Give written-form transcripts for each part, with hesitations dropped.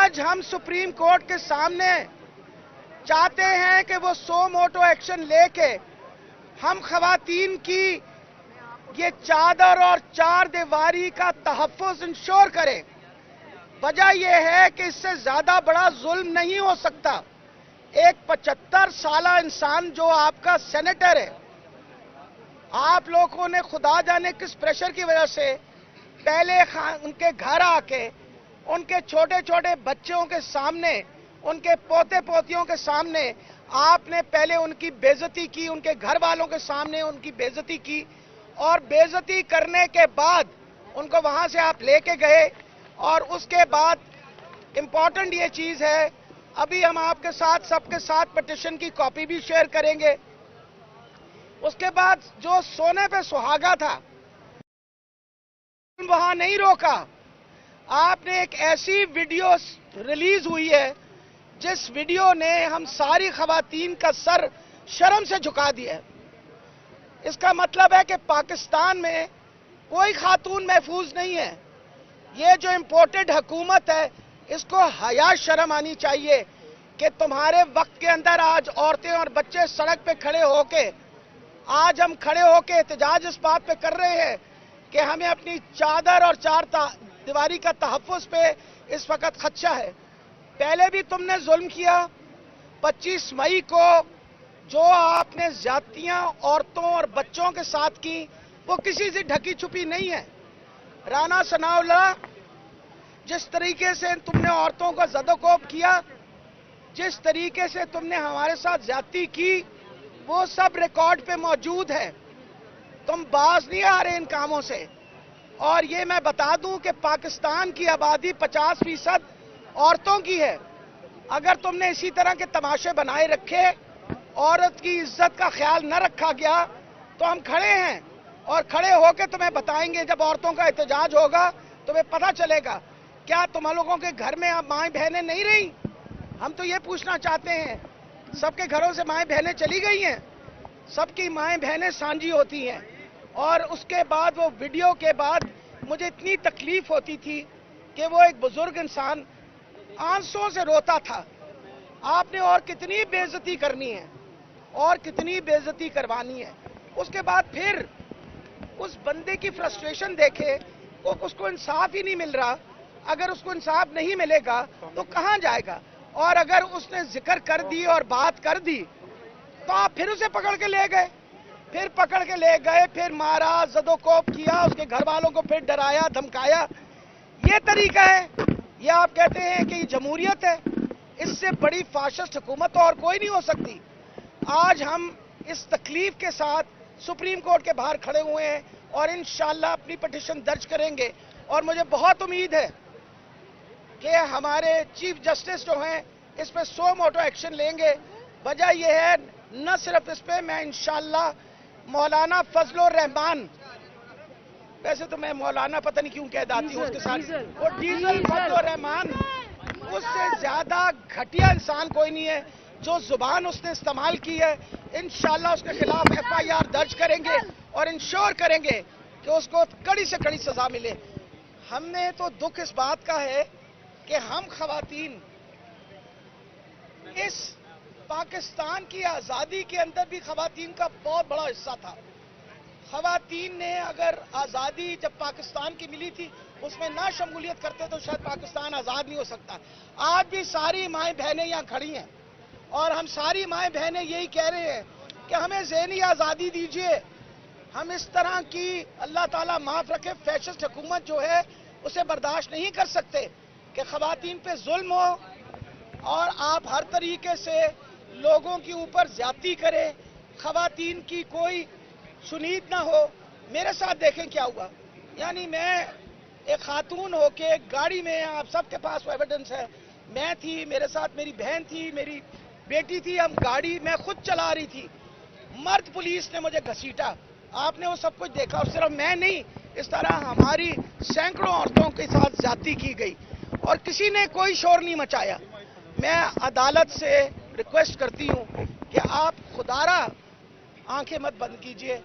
آج ہم supreme court کے سامنے چاہتے ہیں کہ وہ سو موٹو ایکشن لے کے ہم خواتین کی یہ چادر اور چار دیواری کا تحفظ انشور کریں۔ وجہ یہ ہے کہ اس سے زیادہ بڑا ظلم نہیں ہو سکتا۔ ایک 75 سالہ انسان جو آپ کا سینیٹر ہے، آپ لوگوں نے خدا جانے کس پریشر کی وجہ سے پہلے ان کے گھر آ کے ان کے چھوٹے چھوٹے بچوں کے سامنے، ان کے پوتے پوتیوں کے سامنے آپ نے پہلے ان کی بے عزتی کی، ان کے گھر والوں کے سامنے ان کی بے عزتی کی، اور بے عزتی کرنے کے بعد ان کو وہاں سے آپ لے کے گئے۔ اور اس کے بعد امپورٹنٹ یہ چیز ہے، ابھی ہم آپ کے ساتھ سب کے ساتھ پٹیشن کی کاپی بھی شیئر کریں گے۔ اس کے بعد جو سونے پہ سہاگا تھا وہاں نہیں روکا، آپ نے ایک ایسی ویڈیو ریلیز ہوئی ہے جس ویڈیو نے ہم ساری خواتین کا سر شرم سے جھکا دیا ہے۔ اس کا مطلب ہے کہ پاکستان میں کوئی خاتون محفوظ نہیں ہے۔ یہ جو امپورٹڈ حکومت ہے، اس کو حیا شرم آنی چاہیے کہ تمہارے وقت کے اندر آج عورتیں اور بچے سڑک پہ کھڑے ہو کے، آج ہم کھڑے ہو کے احتجاج اس بات پہ کر رہے ہیں کہ ہمیں اپنی چادر اور چار دیواری کا تحفظ پہ اس وقت خدشہ ہے۔ پہلے بھی تم نے ظلم کیا۔ 25 مئی کو جو آپ نے زیادتیاں عورتوں اور بچوں کے ساتھ کی، وہ کسی سے ڈھکی چھپی نہیں ہے۔ رانا ثناءاللہ، جس طریقے سے تم نے عورتوں کا زد و کوب کیا، جس طریقے سے تم نے ہمارے ساتھ زیادتی کی، وہ سب ریکارڈ پہ موجود ہے۔ تم باز نہیں آ رہے ان کاموں سے۔ اور یہ میں بتا دوں کہ پاکستان کی آبادی 50% عورتوں کی ہے۔ اگر تم نے اسی طرح کے تماشے بنائے رکھے، عورت کی عزت کا خیال نہ رکھا گیا، تو ہم کھڑے ہیں اور کھڑے ہو کے تمہیں بتائیں گے۔ جب عورتوں کا احتجاج ہوگا تمہیں پتہ چلے گا۔ کیا تم لوگوں کے گھر میں اب مائیں بہنیں نہیں رہیں؟ ہم تو یہ پوچھنا چاہتے ہیں۔ سب کے گھروں سے مائیں بہنیں چلی گئی ہیں؟ سب کی مائیں بہنیں سانجی ہوتی ہیں۔ اور اس کے بعد وہ ویڈیو کے بعد مجھے اتنی تکلیف ہوتی تھی کہ وہ ایک بزرگ انسان آنسوں سے روتا تھا۔ آپ نے اور کتنی بے عزتی کرنی ہے اور کتنی بے عزتی کروانی ہے؟ اس کے بعد پھر اس بندے کی فرسٹریشن دیکھے، اس کو انصاف ہی نہیں مل رہا۔ اگر اس کو انصاف نہیں ملے گا تو کہاں جائے گا؟ اور اگر اس نے ذکر کر دی اور بات کر دی تو آپ پھر اسے پکڑ کے لے گئے، پھر مارا، زد و کوب کیا، اس کے گھر والوں کو پھر ڈرایا دھمکایا۔ یہ طریقہ ہے؟ یہ آپ کہتے ہیں کہ یہ جمہوریت ہے؟ اس سے بڑی فاشسٹ حکومت اور کوئی نہیں ہو سکتی۔ آج ہم اس تکلیف کے ساتھ سپریم کورٹ کے باہر کھڑے ہوئے ہیں اور انشاءاللہ اپنی پٹیشن درج کریں گے، اور مجھے بہت امید ہے کہ ہمارے چیف جسٹس جو ہیں اس پہ 100 موٹو ایکشن لیں گے۔ وجہ یہ ہے، نہ صرف اس پہ، میں انشاءاللہ مولانا فضل الرحمان، ویسے تو میں مولانا پتہ نہیں کیوں کہہ داتی ہوں اس کے ساتھ، وہ ڈیزل فضل الرحمان، اس سے زیادہ گھٹیا انسان کوئی نہیں ہے۔ جو زبان اس نے استعمال کی ہے، انشاءاللہ اس کے خلاف FIR درج کریں گے اور انشور کریں گے کہ اس کو کڑی سے کڑی سزا ملے۔ ہم نے تو دکھ اس بات کا ہے کہ ہم خواتین اس پاکستان کی آزادی کے اندر بھی خواتین کا بہت بڑا حصہ تھا۔ خواتین نے اگر آزادی جب پاکستان کی ملی تھی اس میں نہ شمولیت کرتے تو شاید پاکستان آزاد نہیں ہو سکتا۔ آج بھی ساری مائیں بہنیں یہاں کھڑی ہیں اور ہم ساری مائیں بہنیں یہی کہہ رہے ہیں کہ ہمیں ذہنی آزادی دیجیے۔ ہم اس طرح کی، اللہ تعالیٰ معاف رکھے، فیشسٹ حکومت جو ہے اسے برداشت نہیں کر سکتے کہ خواتین پہ ظلم ہو اور آپ ہر طریقے سے لوگوں کے اوپر زیادتی کریں، خواتین کی کوئی سنید نہ ہو۔ میرے ساتھ دیکھیں کیا ہوا، یعنی میں ایک خاتون ہو کے ایک گاڑی میں، آپ سب کے پاس وہ ایویڈنس ہے، میں تھی، میرے ساتھ میری بہن تھی، میری بیٹی تھی، ہم گاڑی میں خود چلا رہی تھی، مرد پولیس نے مجھے گھسیٹا۔ آپ نے وہ سب کچھ دیکھا، اور صرف میں نہیں، اس طرح ہماری سینکڑوں عورتوں کے ساتھ زیادتی کی گئی اور کسی نے کوئی شور نہیں مچایا۔ میں عدالت سے ریکویسٹ کرتی ہوں کہ آپ خدارہ آنکھیں مت بند کیجئے۔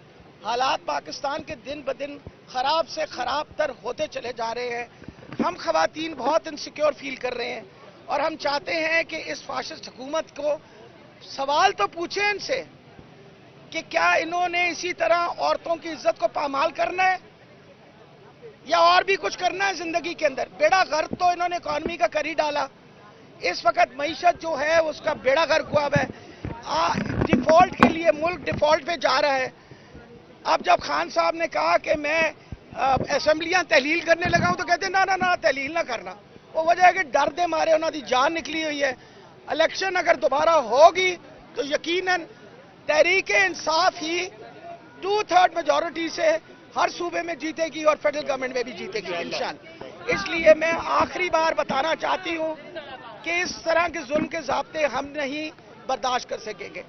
حالات پاکستان کے دن بدن خراب سے خراب تر ہوتے چلے جا رہے ہیں۔ ہم خواتین بہت انسیکیور فیل کر رہے ہیں اور ہم چاہتے ہیں کہ اس فاشسٹ حکومت کو سوال تو پوچھیں ان سے کہ کیا انہوں نے اسی طرح عورتوں کی عزت کو پامال کرنا ہے یا اور بھی کچھ کرنا ہے زندگی کے اندر. بیڑا غرق تو انہوں نے اکانومی کا کر ہی ڈالا. اس وقت معیشت جو ہے اس کا بیڑا غرق ہوا ہے. ڈیفالٹ کے لیے ملک ڈیفالٹ پہ جا رہا ہے. اب جب خان صاحب نے کہا کہ میں اسمبلیاں تحلیل کرنے لگا ہوں تو کہتے ہیں نہ تحلیل نہ کرنا. وہ وجہ ہے کہ ڈر دے مارے انہوں دی جان نکلی ہوئی ہے. الیکشن اگر دوبارہ ہوگی تو یقیناً تحریک انصاف ہی 2/3 میجورٹی سے ہر صوبے میں جیتے گی اور فیڈرل گورنمنٹ میں بھی جیتے گی انشاءاللہ. اس لیے میں آخری بار بتانا چاہتی ہوں کہ اس طرح کے ظلم کے ضابطے ہم نہیں برداشت کر سکیں گے.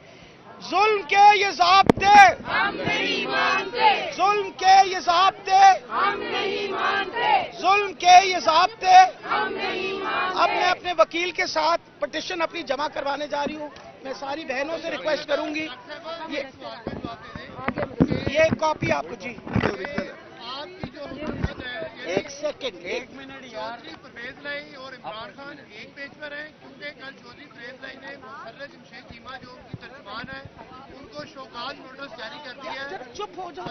ظلم کے یہ ضابطے ہم نہیں مانتے. ظلم کے یہ ضابطے ہم نہیں مانتے. ظلم کے یہ ضابطے ہم نہیں مانتے. اب میں اپنے وکیل کے ساتھ پٹیشن اپنی جمع کروانے جا رہی ہوں. میں ساری بہنوں سے ریکویسٹ کروں گی یہ کاپی آپ کو. جی ایک سیکنڈ 1 منٹ یار. پرویز لائی اور عمران خان ایک پیج پر ہیں کیونکہ کل چودھری پرویز لائی نے مسرت جمشید چیمہ جو ان کی ترجمان ہے ان کو شوکاز نوٹس جاری کر دیا ہے. چپ ہو جاؤ.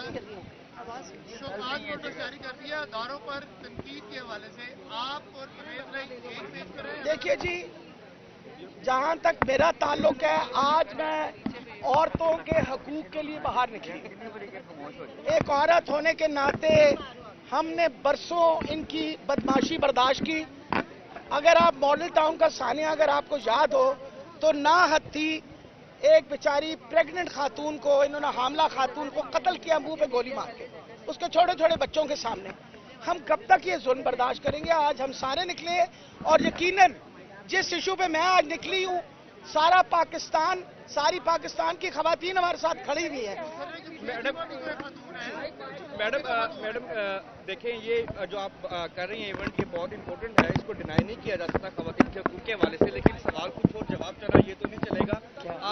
شوکاز نوٹس جاری کر دیا اداروں پر تنقید کے حوالے سے. آپ اور پرویز لائی ایک پیج پر ہیں. دیکھیے جی جہاں تک میرا تعلق ہے آج میں عورتوں کے حقوق کے لیے باہر نکلی. ایک عورت ہونے کے ناطے ہم نے برسوں ان کی بدماشی برداشت کی. اگر آپ ماڈل ٹاؤن کا ثانیہ اگر آپ کو یاد ہو تو ناحتی ایک بیچاری پریگننٹ خاتون کو انہوں نے حاملہ خاتون کو قتل کیا منہ پہ گولی مار کے اس کے چھوٹے چھوٹے بچوں کے سامنے. ہم کب تک یہ ظلم برداشت کریں گے؟ آج ہم سارے نکلے اور یقیناً جس ایشو پہ میں آج نکلی ہوں سارا پاکستان ساری پاکستان کی خواتین ہمارے ساتھ کھڑی ہوئی ہیں. میڈم دیکھیں یہ جو آپ کر رہی ہیں ایونٹ یہ بہت امپورٹنٹ ہے. اس کو ڈینائی نہیں کیا جا سکتا خواتین کے حقوق کے حوالے سے. لیکن سوال کچھ اور جواب چلا یہ تو نہیں چلے گا.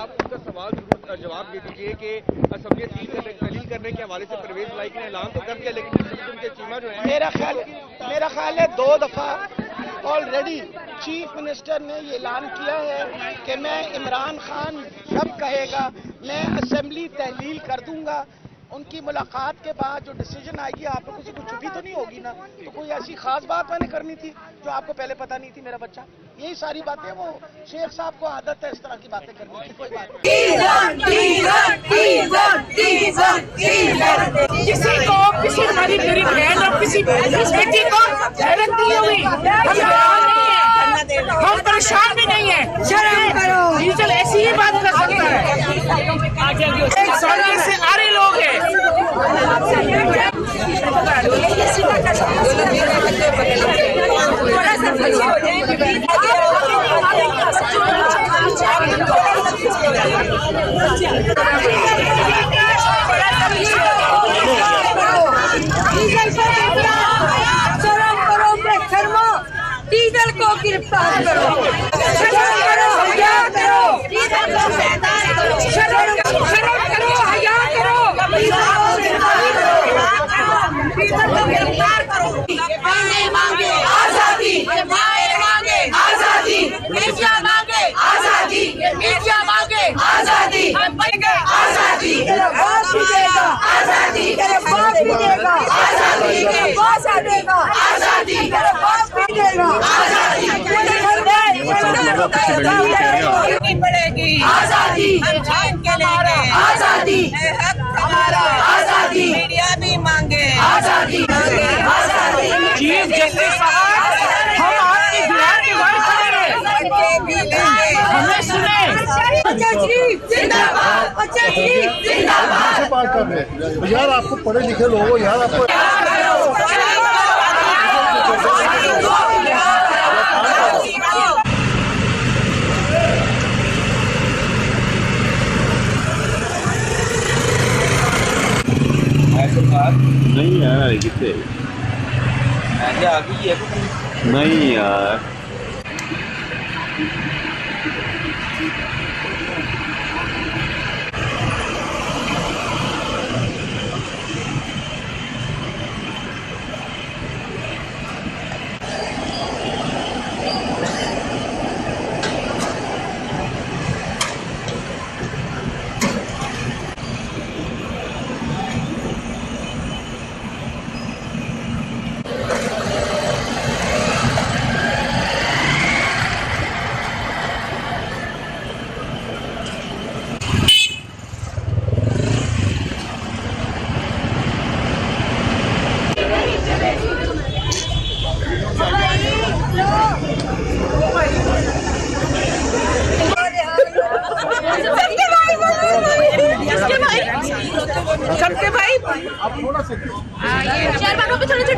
آپ اس کا سوال ضرور جواب دے دیجیے کہ اسمبلیاں تحلیل کرنے کے حوالے سے پرویز لائی نے اعلان تو کر دیا لیکن ان کے چیمہ جو ہے میرا خیال ہے 2 دفعہ آلریڈی چیف منسٹر نے یہ اعلان کیا ہے کہ میں عمران خان جب کہے گا میں اسمبلی تحلیل کر دوں گا. ان کی ملاقات کے بعد جو ڈیسیجن آئے گی آپ لوگوں سے کچھ چھپی تو نہیں ہوگی نا. تو کوئی ایسی خاص بات میں نے کرنی تھی جو آپ کو پہلے پتہ نہیں تھی میرا بچہ. یہی ساری باتیں وہ شیخ صاحب کو عادت ہے اس طرح کی باتیں کرنے کی. کوئی بات نہیں. کسی کو کسی ہماری میری بہن اور کسی بیٹی کو حیرت نہیں ہوئی. ہم پریشان بھی نہیں ہیں. شرم کرو. ڈیجیٹل ایسی ہی بات کر سکتا ہے. ایک سال سے آ رہے لوگ ہیں. ڈیزل کو گرفتار کرو. شرم کرو حیا کرو. شرم کرو حیا کرو. گرفتار کرو. مائیں مانگے آزادی. مائیں مانگے آزادی. میڈیا مانگے آزادی. میڈیا مانگے آزادی. آزادی. تیرا باپ بھی دے گا آزادی. تیرا باپ بھی دے گا آزادی. تیرا باپ دے گا آزادی. تیرا باپ بھی دے گا آزادی. پڑے گی آزادی. ہم جان کے لیں گے آزادی. ہمارا آزادی. میڈیا بھی مانگے آزادی. آزادی. چیف جسٹس صاحب ہم آپ کی دعا کے بعد ہمیں سنیں. زندہ باد. زندہ باد. یار آپ کو پڑھے لکھے لوگ ہو یار. آپ کو نہیں یار کتنے نہیں یار.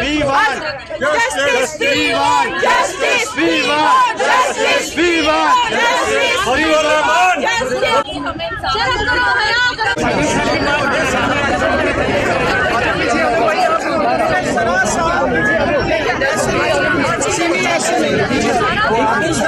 We want justice, we want justice, we want justice, we want justice,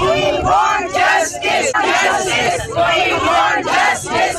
We want justice, justice, we want justice.